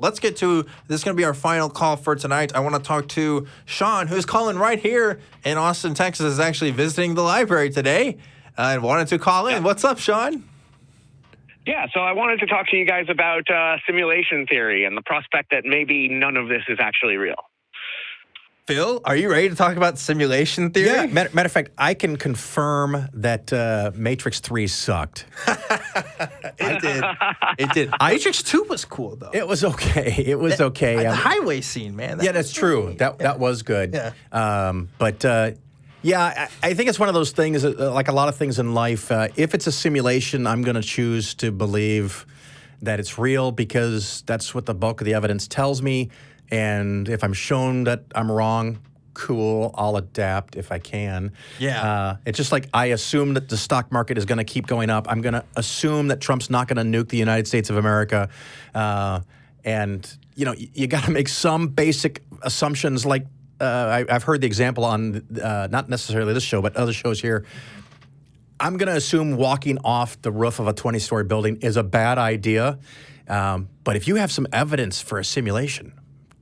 let's get to this. Is going to be our final call for tonight. I want to talk to Sean, who's calling right here in Austin, Texas, is actually visiting the library today and wanted to call in. What's up, Sean? Yeah, so I wanted to talk to you guys about simulation theory and the prospect that maybe none of this is actually real. Phil, are you ready to talk about simulation theory? Yeah, matter of fact, I can confirm that Matrix 3 sucked. It did. It did. Matrix 2 was cool, though. It was okay. It was okay. The highway scene, man. That's true. That was good. Yeah. I think it's one of those things, like a lot of things in life, if it's a simulation, I'm going to choose to believe that it's real because that's what the bulk of the evidence tells me. And if I'm shown that I'm wrong, cool, I'll adapt if I can. Yeah. It's just like I assume that the stock market is going to keep going up. I'm going to assume that Trump's not going to nuke the United States of America. And, you got to make some basic assumptions like I've heard the example on not necessarily this show, but other shows here. I'm going to assume walking off the roof of a 20-story building is a bad idea. But if you have some evidence for a simulation,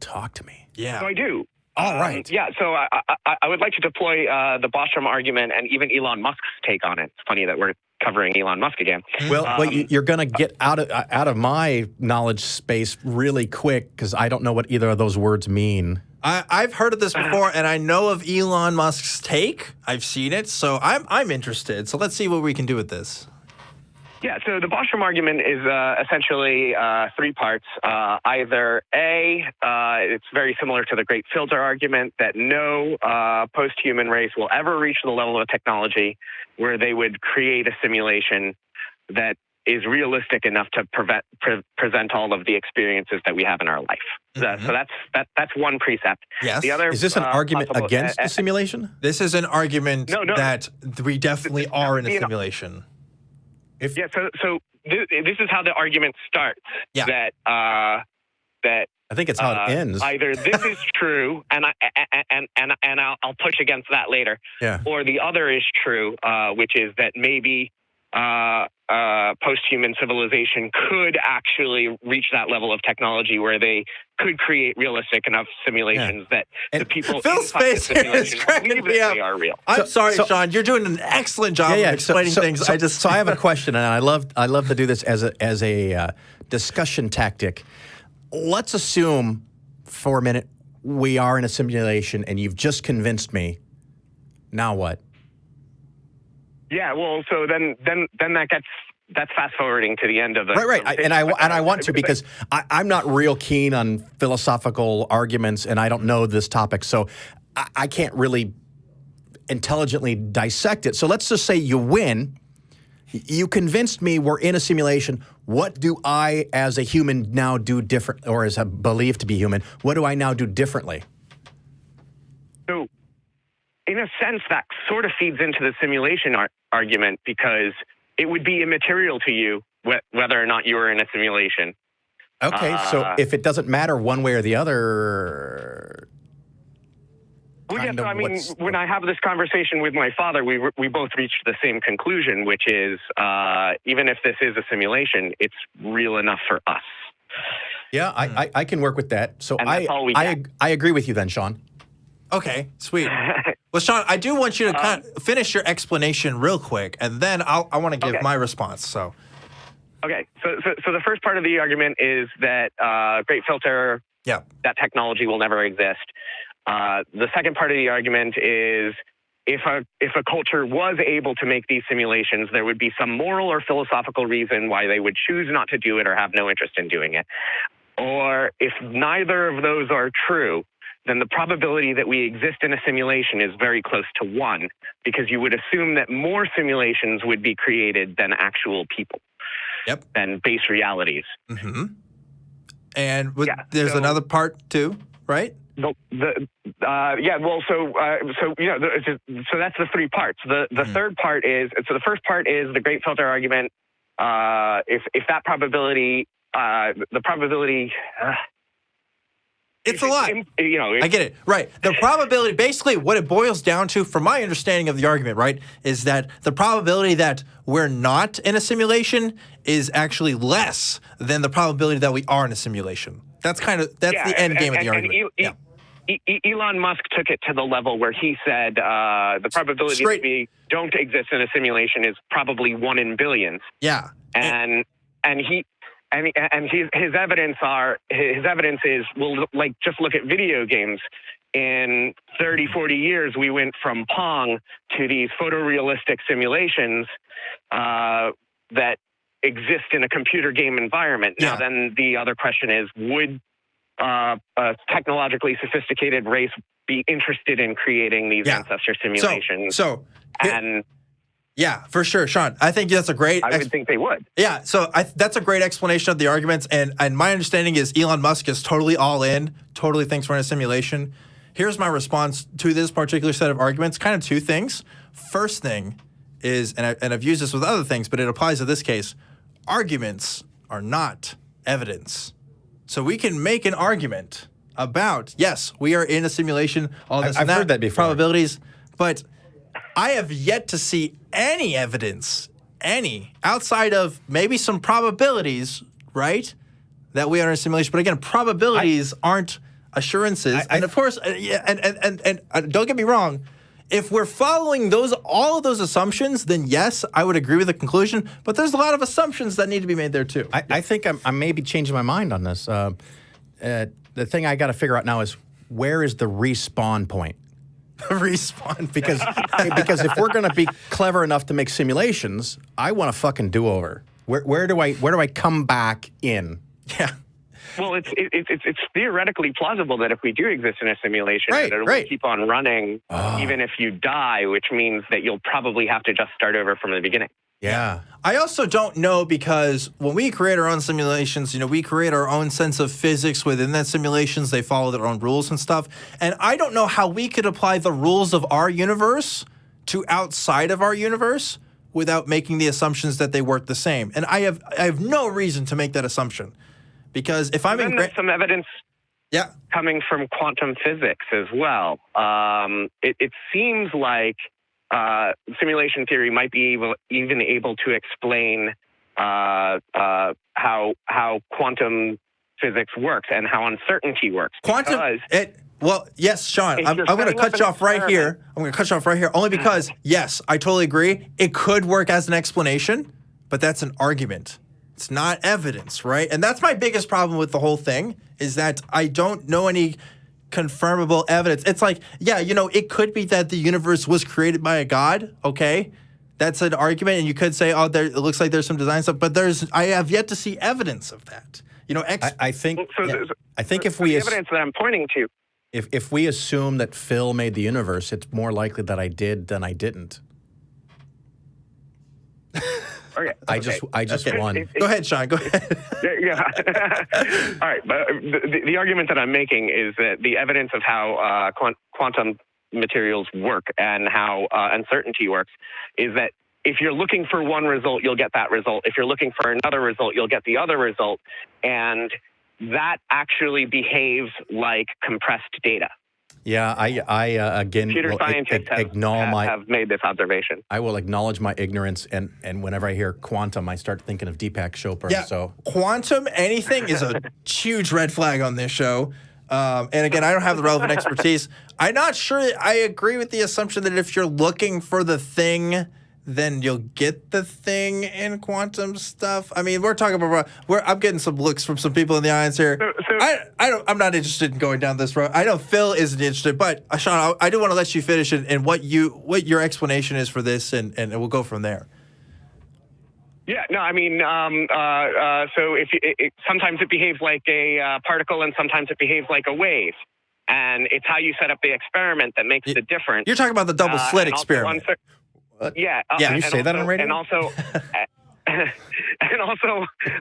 talk to me. Yeah. So I do. All right. So I would like to deploy the Bostrom argument and even Elon Musk's take on it. It's funny that we're covering Elon Musk again. Well, you're going to get out of my knowledge space really quick because I don't know what either of those words mean. I've heard of this before, and I know of Elon Musk's take. I've seen it, so I'm interested. So let's see what we can do with this. Yeah, so the Bostrom argument is essentially three parts. Either A, it's very similar to the Great Filter argument that no post-human race will ever reach the level of technology where they would create a simulation that is realistic enough to present all of the experiences that we have in our life. Mm-hmm. So that's one precept. Yes. The other is this an argument against the simulation? This is an argument No. that we definitely are in a simulation. So this is how the argument starts. Yeah. That I think it's how it ends. Either this is true, and I'll push against that later. Yeah. Or the other is true, which is that maybe post-human civilization could actually reach that level of technology where they could create realistic enough simulations that the people Phil's inside the face here is simulation cracking believe me that up. they are real. I'm sorry, Sean. You're doing an excellent job of explaining things. So I have a question, and I love to do this as a discussion tactic. Let's assume for a minute we are in a simulation, and you've just convinced me. Now what? Yeah, well, so then that's fast forwarding to the end of the right. I want to because I'm not real keen on philosophical arguments, and I don't know this topic, so I can't really intelligently dissect it. So let's just say you win. You convinced me we're in a simulation. What do I, as a human, now do different, or as a believed to be human? What do I now do differently? So, in a sense, that sort of feeds into the simulation argument because it would be immaterial to you whether or not you were in a simulation. Okay, so if it doesn't matter one way or the other... Well, yeah, so I mean, when I have this conversation with my father, we both reached the same conclusion, which is even if this is a simulation, it's real enough for us. Yeah, I can work with that. So I agree with you then, Sean. Okay, sweet. Well, Sean, I do want you to kind of finish your explanation real quick, and then I want to give my response. So, okay. So the first part of the argument is that Great Filter, that technology will never exist. The second part of the argument is if a culture was able to make these simulations, there would be some moral or philosophical reason why they would choose not to do it or have no interest in doing it. Or if neither of those are true, then the probability that we exist in a simulation is very close to 1, because you would assume that more simulations would be created than actual people. Yep. Than base realities. Mm-hmm. And there's another part too, right? So that's the three parts. The third part is, so the first part is the Great Filter argument. If that probability, the probability. It's a lot. I get it. Right. The probability, basically what it boils down to, from my understanding of the argument, right, is that the probability that we're not in a simulation is actually less than the probability that we are in a simulation. That's the end game of the argument. Elon Musk took it to the level where he said the probability that we don't exist in a simulation is probably 1 in billions. Yeah, and his evidence is, well, like, just look at video games. In 30, 40 years, we went from Pong to these photorealistic simulations that exist in a computer game environment. Yeah. Now, then the other question is, would a technologically sophisticated race be interested in creating these ancestor simulations? Yeah, for sure, Sean. I think that's a great... I would think they would. Yeah, so that's a great explanation of the arguments, and my understanding is Elon Musk is totally all in, totally thinks we're in a simulation. Here's my response to this particular set of arguments, kind of two things. First thing is, and I've used this with other things, but it applies to this case, arguments are not evidence. So we can make an argument about, yes, we are in a simulation, all this and that, heard that before. Probabilities, but I have yet to see any evidence, outside of maybe some probabilities, right, that we are in a simulation. But again, probabilities aren't assurances. And of course, and don't get me wrong, if we're following all of those assumptions, then yes, I would agree with the conclusion. But there's a lot of assumptions that need to be made there too. I think I may be changing my mind on this. The thing I got to figure out now is, where is the respawn point? Respawn, because if we're going to be clever enough to make simulations, I want a fucking do-over. Where do I come back in? Yeah. Well, it's theoretically plausible that if we do exist in a simulation, that it will keep on running even if you die, which means that you'll probably have to just start over from the beginning. Yeah. I also don't know, because when we create our own simulations, we create our own sense of physics within that simulations. They follow their own rules and stuff. And I don't know how we could apply the rules of our universe to outside of our universe without making the assumptions that they work the same. And I have no reason to make that assumption. Because if I'm there's some evidence coming from quantum physics as well. It seems like simulation theory might be even able to explain how quantum physics works and how uncertainty works. Well, yes, Sean, I'm going to cut you off right here. I'm going to cut you off right here only because, yes, I totally agree. It could work as an explanation, but that's an argument. It's not evidence, right? And that's my biggest problem with the whole thing, is that I don't know any confirmable evidence. It's like, it could be that the universe was created by a god, okay? That's an argument, and you could say, it looks like there's some design stuff, but I have yet to see evidence of that. I think if we... The evidence that I'm pointing to... If we assume that Phil made the universe, it's more likely that I did than I didn't. Okay. I just won. Go ahead, Sean. Go ahead. Yeah. All right. But the argument that I'm making is that the evidence of how quantum materials work and how uncertainty works is that if you're looking for one result, you'll get that result. If you're looking for another result, you'll get the other result. And that actually behaves like compressed data. Yeah, I again computer scientists have made this observation. I will acknowledge my ignorance, and whenever I hear quantum, I start thinking of Deepak Chopra. Yeah, so quantum anything is a huge red flag on this show. And again, I don't have the relevant expertise. I'm not sure I agree with the assumption that if you're looking for the thing, then you'll get the thing in quantum stuff. I mean, we're talking about I'm getting some looks from some people in the audience here. I'm not interested in going down this road. I know Phil isn't interested, but Sean, I do want to let you finish and what your explanation is for this, and we'll go from there. Yeah, no, I mean, so sometimes it behaves like a particle, and sometimes it behaves like a wave, and it's how you set up the experiment that makes the difference. You're talking about the double slit experiment. Yeah. Can you say that on radio? And also,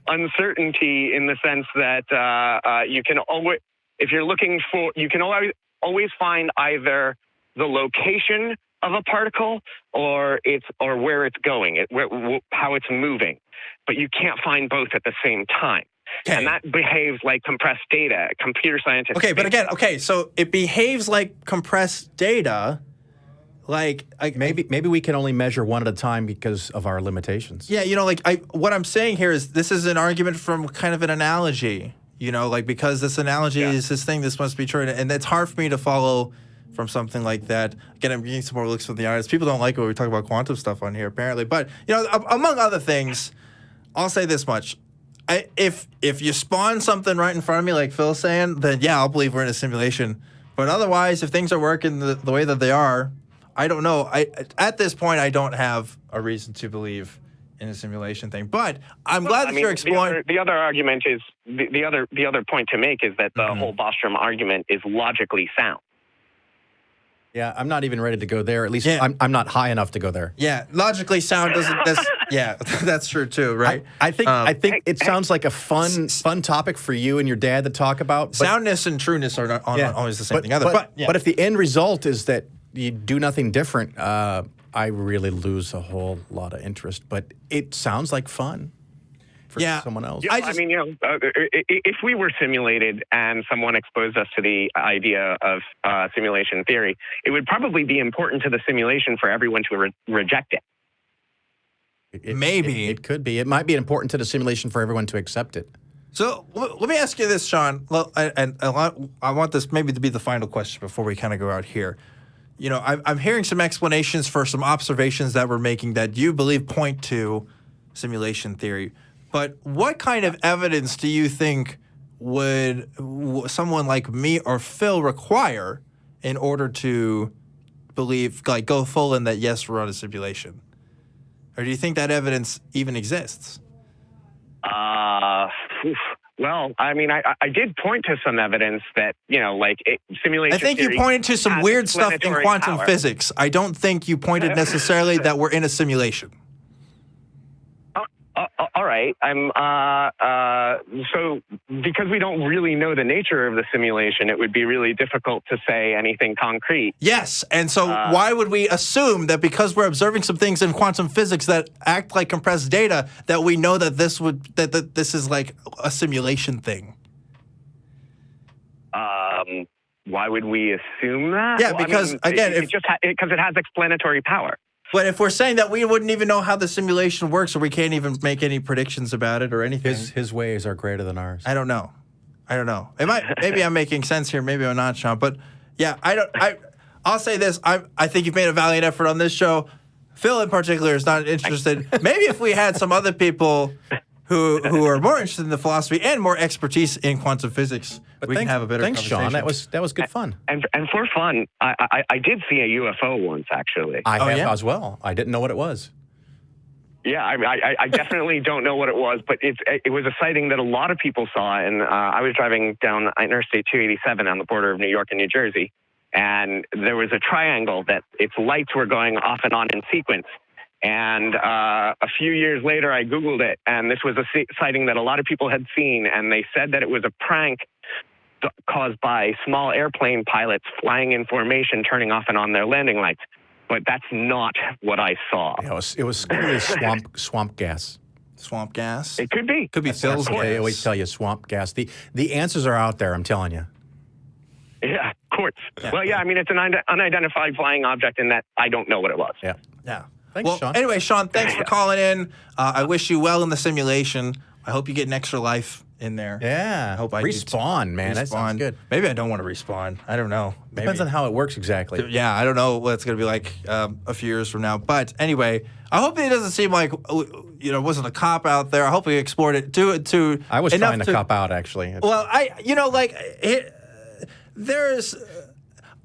uncertainty in the sense that you can always, if you're looking for, you can always find either the location of a particle or where it's going, how it's moving, but you can't find both at the same time. Okay. And that behaves like compressed data. Computer scientists. Okay, but again, so it behaves like compressed data. Like maybe we can only measure one at a time because of our limitations. Yeah, what I'm saying here is this is an argument from kind of an analogy. You know, like, because this analogy is this thing, this must be true. And it's hard for me to follow from something like that. Again, I'm getting some more looks from the audience. People don't like it when we talk about quantum stuff on here, apparently. But, you know, among other things, I'll say this much. If you spawn something right in front of me, like Phil's saying, then yeah, I'll believe we're in a simulation. But otherwise, if things are working the way that they are, I don't know. At this point, I don't have a reason to believe in a simulation thing. But I'm glad that you're exploring. The other argument is the other point to make is that the whole Bostrom argument is logically sound. Yeah, I'm not even ready to go there. At least I'm not high enough to go there. Yeah, logically sound doesn't. That's true too, right? I think it sounds like a fun topic for you and your dad to talk about. Soundness and trueness are not always the same thing. But if the end result is that you do nothing different, I really lose a whole lot of interest. But it sounds like fun. For someone else. I mean, you know, if we were simulated and someone exposed us to the idea of simulation theory, it would probably be important to the simulation for everyone to reject it. Maybe. It could be. It might be important to the simulation for everyone to accept it. So let me ask you this, Sean, and I want this maybe to be the final question before we kind of go out here. You know, I'm hearing some explanations for some observations that we're making that you believe point to simulation theory. But what kind of evidence do you think would someone like me or Phil require in order to believe, like, go full in that, yes, we're on a simulation? Or do you think that evidence even exists? Well, I mean, I did point to some evidence that, you know, like simulation. I think you pointed to some weird stuff in quantum physics. I don't think you pointed necessarily that we're in a simulation. All right. So because we don't really know the nature of the simulation, it would be really difficult to say anything concrete. Yes. And so why would we assume that because we're observing some things in quantum physics that act like compressed data, that we know that this is like a simulation thing? Why would we assume that? Yeah, because again, because it has explanatory power. But if we're saying that we wouldn't even know how the simulation works, or we can't even make any predictions about it or anything, his ways are greater than ours. I don't know. Maybe I'm making sense here. Maybe I'm not, Sean. But yeah, I'll say this. I think you've made a valiant effort on this show. Phil in particular is not interested. Maybe if we had some other people who are more interested in the philosophy and more expertise in quantum physics, we can have a better conversation. Thanks, Sean. That was good fun. And for fun, I did see a UFO once, actually. I have as well. I didn't know what it was. Yeah, I definitely don't know what it was, but it was a sighting that a lot of people saw. And I was driving down Interstate 287 on the border of New York and New Jersey, and there was a triangle that its lights were going off and on in sequence. And a few years later, I Googled it, and this was a sighting that a lot of people had seen, and they said that it was a prank caused by small airplane pilots flying in formation, turning off and on their landing lights. But that's not what I saw. Yeah, it was clearly swamp gas. Swamp gas? It could be. Could be Phil's gas. They always tell you swamp gas. The answers are out there, I'm telling you. Yeah, quartz. Yeah. Well, yeah, I mean, it's an unidentified flying object in that I don't know what it was. Yeah. Thanks, Sean. Anyway, Sean, thanks for calling in. I wish you well in the simulation. I hope you get an extra life in there. Yeah. I hope I respawn, man. That sounds good. Maybe I don't want to respawn. I don't know. Depends on how it works exactly. Yeah, I don't know what it's going to be like a few years from now. But anyway, I hope it doesn't seem like it wasn't a cop out there. I hope we explored it to I was trying to cop out, actually. Well, there's.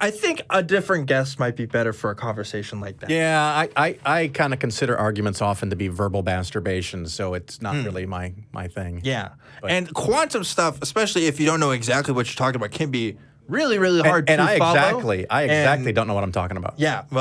I think a different guest might be better for a conversation like that. Yeah, I kind of consider arguments often to be verbal masturbation, so it's not really my thing. Yeah, and quantum stuff, especially if you don't know exactly what you're talking about, can be really, really hard to follow. I exactly don't know what I'm talking about. Yeah. Well,